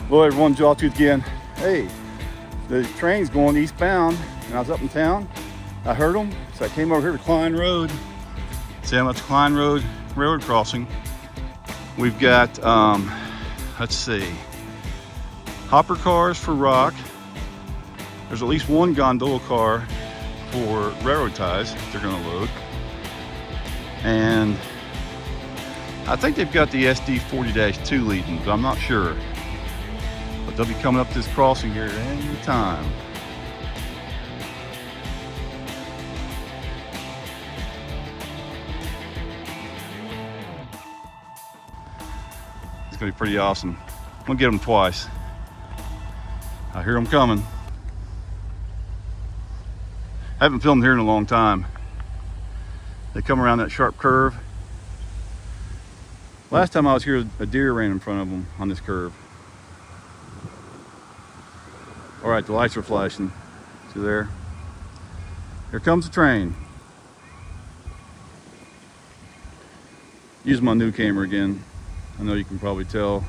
Well, everyone, Jawtooth again. Hey, the train's going eastbound, and I was up in town. I heard them, so I came over here to Klein Road. See, I'm at the Klein Road railroad crossing. We've got, let's see, hopper cars for rock. There's at least one gondola car for railroad ties they're going to load. And I think they've got the SD 40-2 leading, but I'm not sure. But they'll be coming up this crossing here at any time. It's going to be pretty awesome. I'm going to get them twice. I hear them coming. I haven't filmed here in a long time. They come around that sharp curve. Last time I was here, a deer ran in front of them on this curve. All right, the lights are flashing. See there? Here comes the train. Use my new camera again. I know you can probably tell.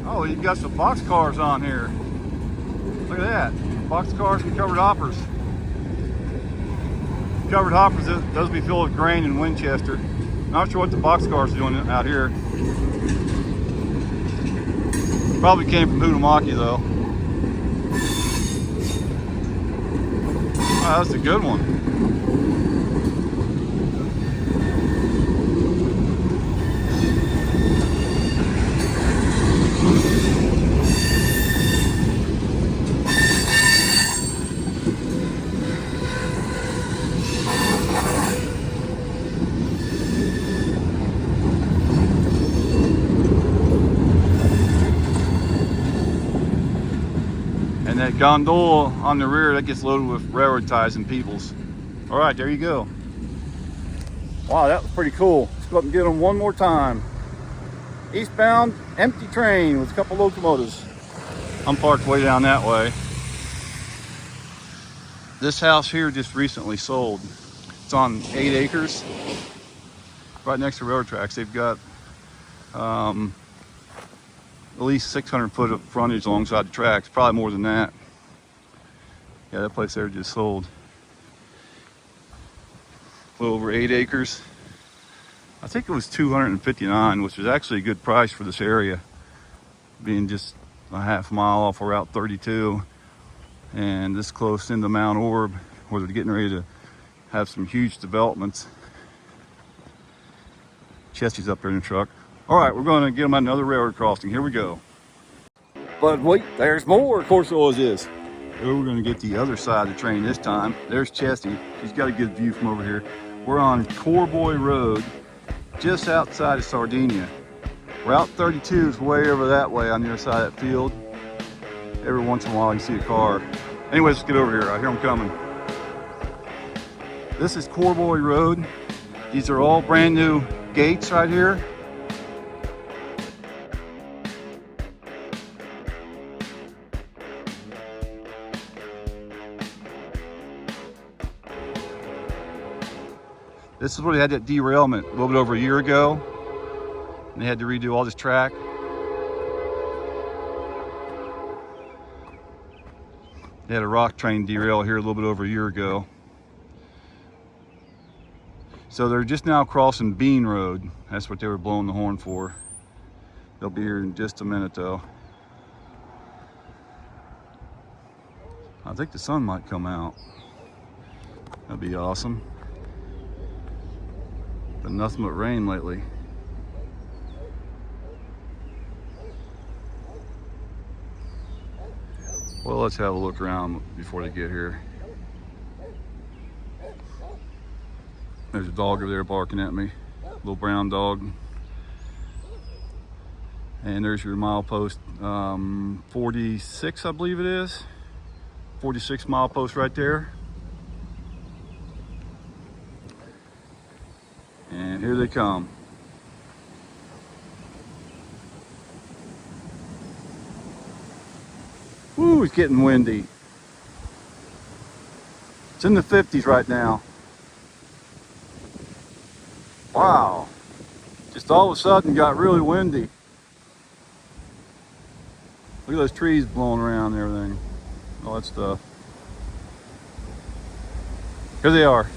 Oh, you've got some boxcars on here. Look at that. Boxcars and covered hoppers. Covered hoppers, those will be filled with grain in Winchester. Not sure what the boxcars are doing out here. Probably came from Huhtamaki though. Wow, that's a good one. And that gondola on the rear, that gets loaded with railroad ties and Peebles. All right, there you go. Wow, that was pretty cool. Let's go up and get them one more time. Eastbound, empty train with a couple locomotives. I'm parked way down that way. This house here just recently sold. It's on 8 acres, right next to railroad tracks. They've got at least 600 foot of frontage alongside the tracks, probably more than that. Yeah, that place there just sold. A little over 8 acres. I think it was $259, which is actually a good price for this area, being just a half mile off of Route 32 and this close into Mt Orab, where they're getting ready to have some huge developments. Chesty's up there in the truck. All right, we're going to get them another railroad crossing. Here we go. But wait, there's more. Of course, always is. Here we're going to get the other side of the train this time. There's Chesty. She's got a good view from over here. We're on Corboy Road, just outside of Sardinia. Route 32 is way over that way on the other side of that field. Every once in a while you see a car. Anyways, let's get over here. I hear them coming. This is Corboy Road. These are all brand new gates right here. This is where they had that derailment a little bit over a year ago. And they had to redo all this track. They had a rock train derail here a little bit over a year ago. So they're just now crossing Bean Road. That's what they were blowing the horn for. They'll be here in just a minute though. I think the sun might come out. That'd be awesome. Been nothing but rain lately. Well, let's have a look around before they get here. There's a dog over there barking at me, little brown dog. And there's your milepost, 46, I believe it is. 46 milepost right there. And here they come. Woo, it's getting windy. It's in the 50s right now. Wow. Just all of a sudden got really windy. Look at those trees blowing around and everything. All that stuff. Here they are.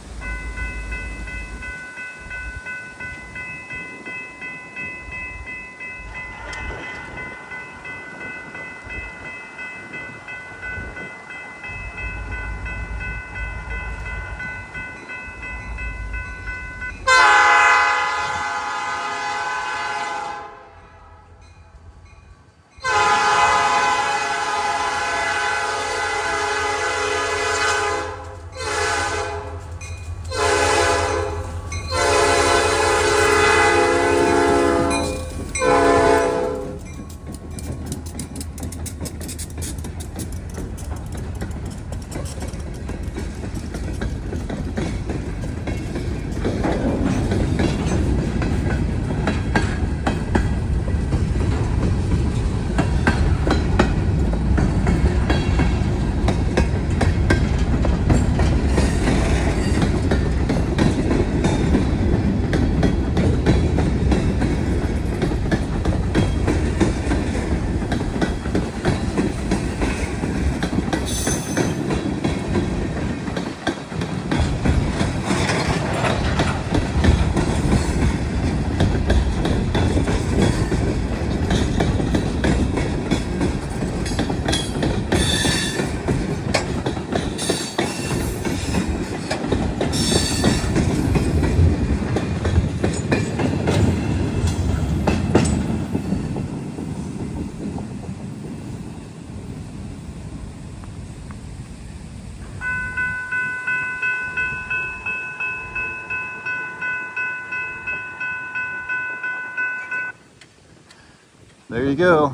There you go.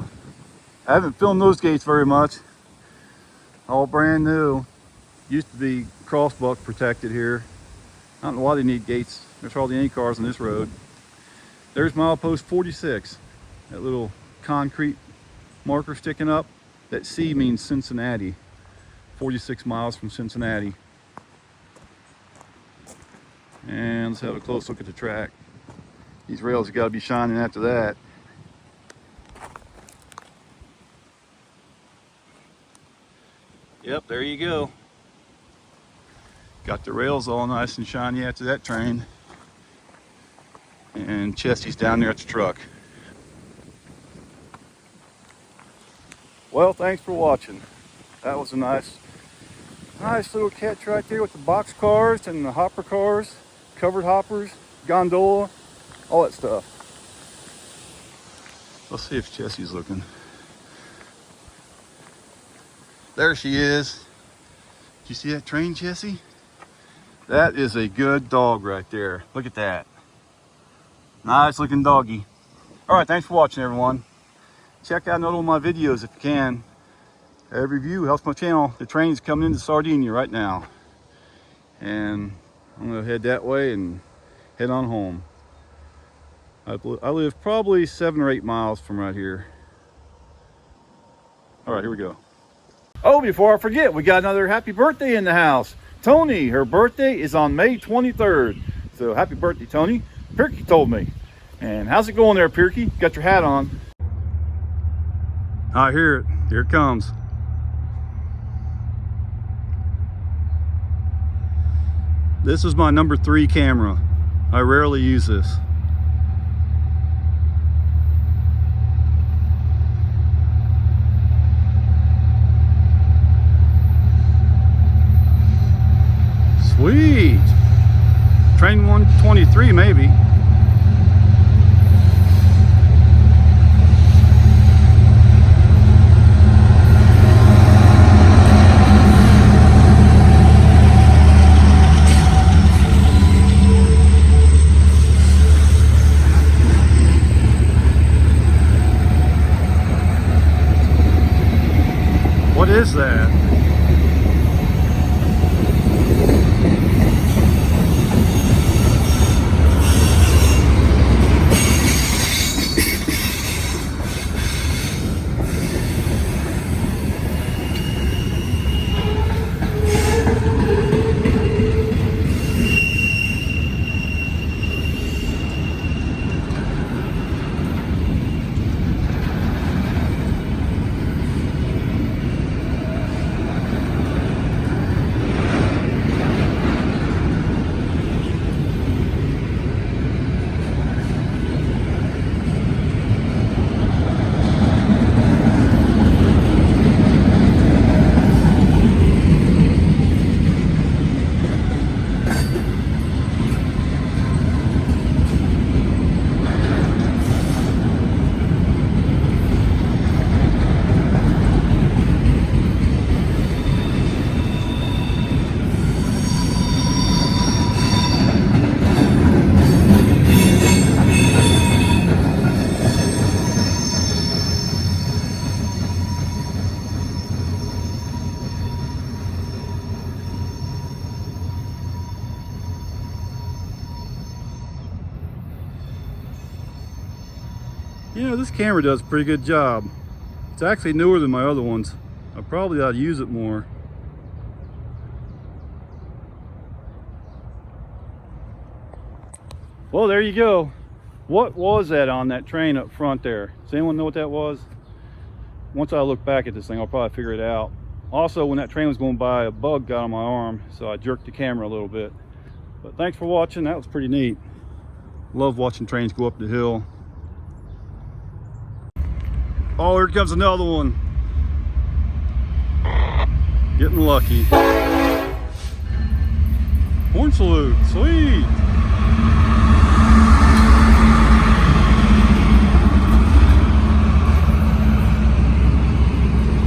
I haven't filmed those gates very much. All brand new. Used to be crossbuck protected here. I don't know why they need gates. There's hardly any cars on this road. There's milepost 46. That little concrete marker sticking up. That C means Cincinnati. 46 miles from Cincinnati. And let's have a close look at the track. These rails have got to be shining after that. Yep, there you go. Got the rails all nice and shiny after that train. And Chesty's down there at the truck. Well, thanks for watching. That was a nice little catch right there with the box cars and the hopper cars, covered hoppers, gondola, all that stuff. Let's see if Chesty's looking. There she is. Did you see that train, Chessie? That is a good dog right there. Look at that. Nice looking doggy. All right, thanks for watching, everyone. Check out another one of my videos if you can. Every view helps my channel. The train's coming into Sardinia right now. And I'm gonna head that way and head on home. I live probably 7 or 8 miles from right here. All right, here we go. Oh, before I forget, we got another happy birthday in the house. Tony, her birthday is on May 23rd. So happy birthday, Tony. Pirky told me. And how's it going there, Pirky? Got your hat on. I hear it. Here it comes. This is my number 3 camera. I rarely use this. Sweet. Train 123 maybe. You know, this camera does a pretty good job. It's actually newer than my other ones. I probably ought to use it more. Well, there you go. What was that on that train up front there? Does anyone know what that was? Once I look back at this thing, I'll probably figure it out. Also, when that train was going by, a bug got on my arm, so I jerked the camera a little bit. But thanks for watching. That was pretty neat. Love watching trains go up the hill. Oh, here comes another one. Getting lucky. Horn salute, sweet.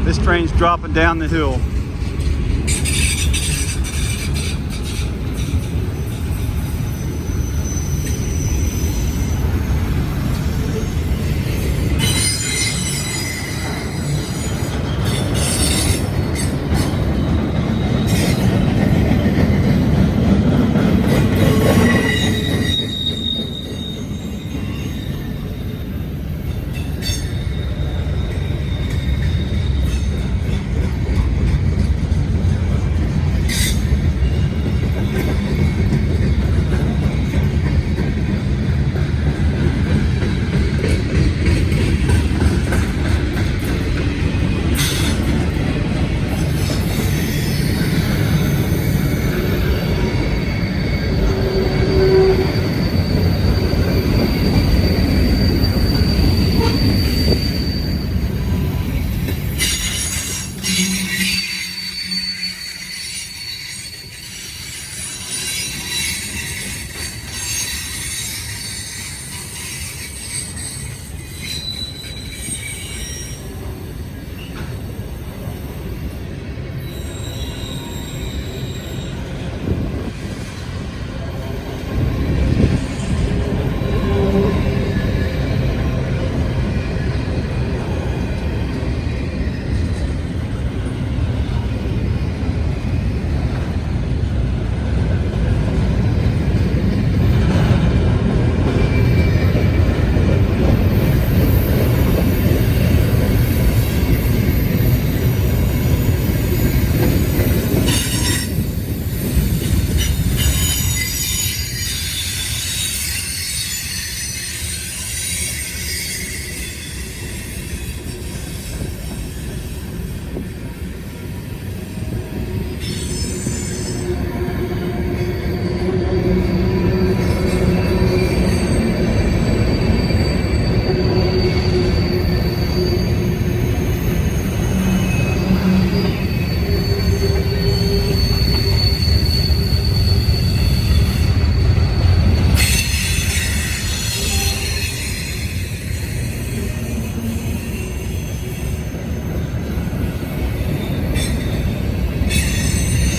This train's dropping down the hill.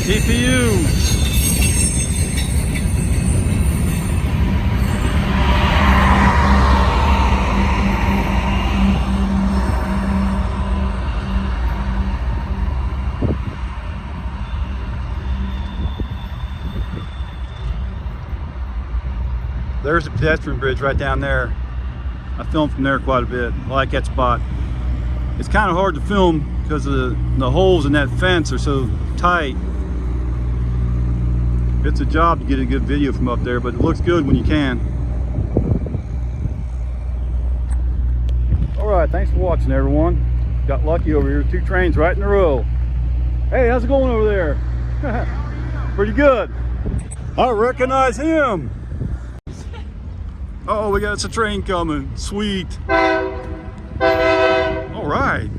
CPU. There's the pedestrian bridge right down there. I filmed from there quite a bit. I like that spot. It's kind of hard to film because of the holes in that fence are so tight. It's a job to get a good video from up there, but it looks good when you can. Alright, thanks for watching, everyone. Got lucky over here. 2 trains right in a row. Hey, how's it going over there? Pretty good. I recognize him. Oh, we got a train coming. Sweet. Alright.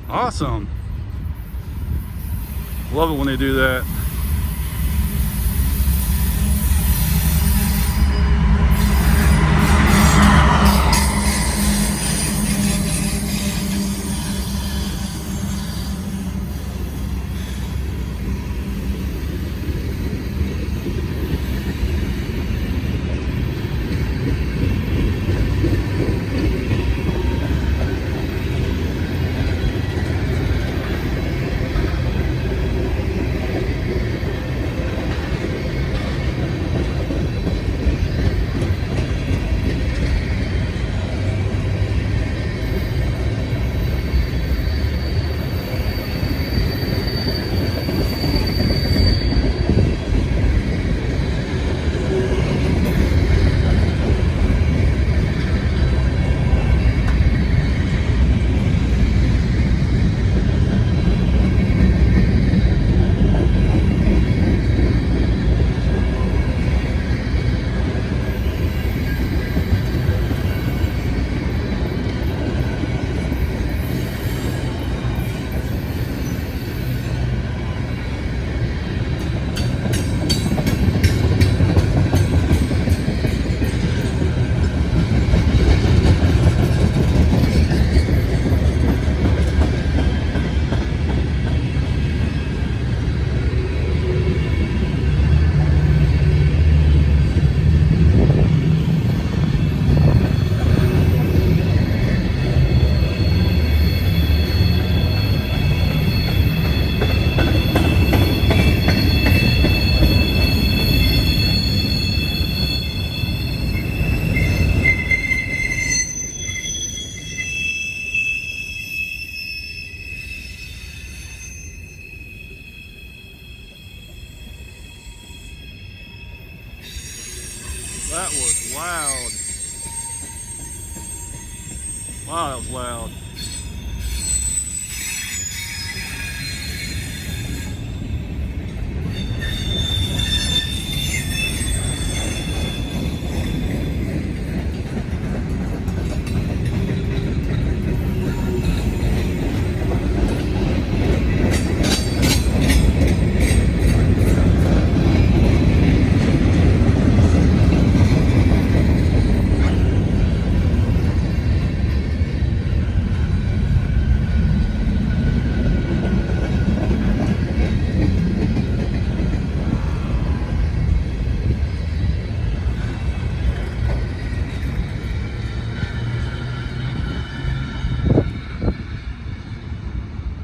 Awesome. Love it when they do that. That was loud. Wow, that was loud.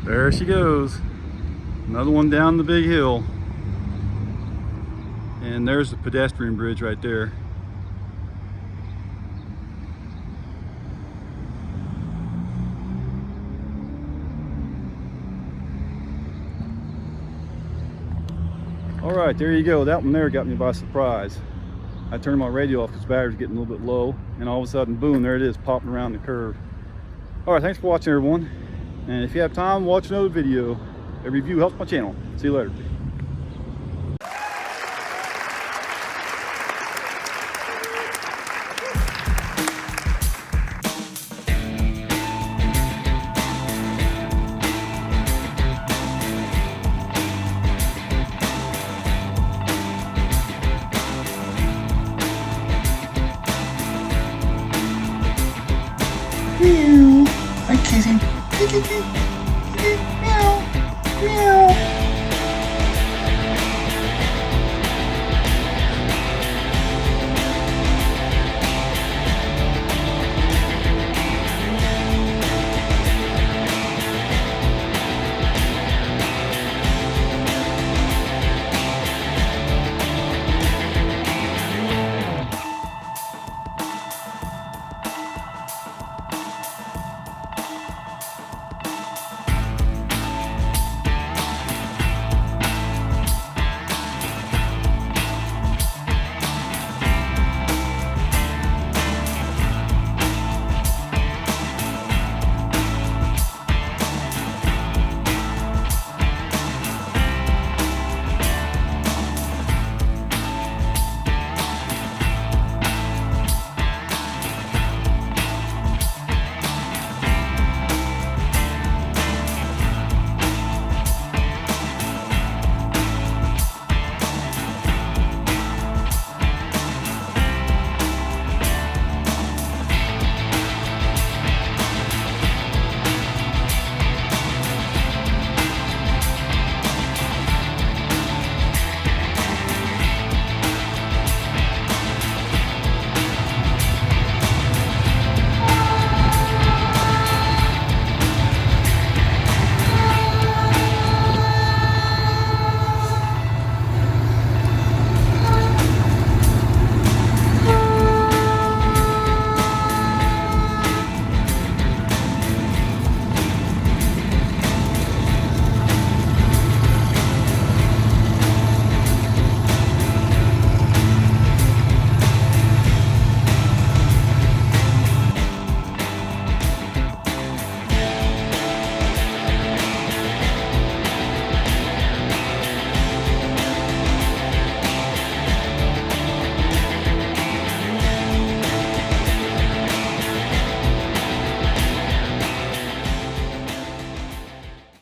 There she goes. Another one down the big hill. And there's the pedestrian bridge right there. All right, there you go. That one there got me by surprise. I turned my radio off because the battery's getting a little bit low, and all of a sudden, boom, there it is, popping around the curve. All right, thanks for watching, everyone. And if you have time, watch another video. Every view helps my channel. See you later. Hi, Kitty.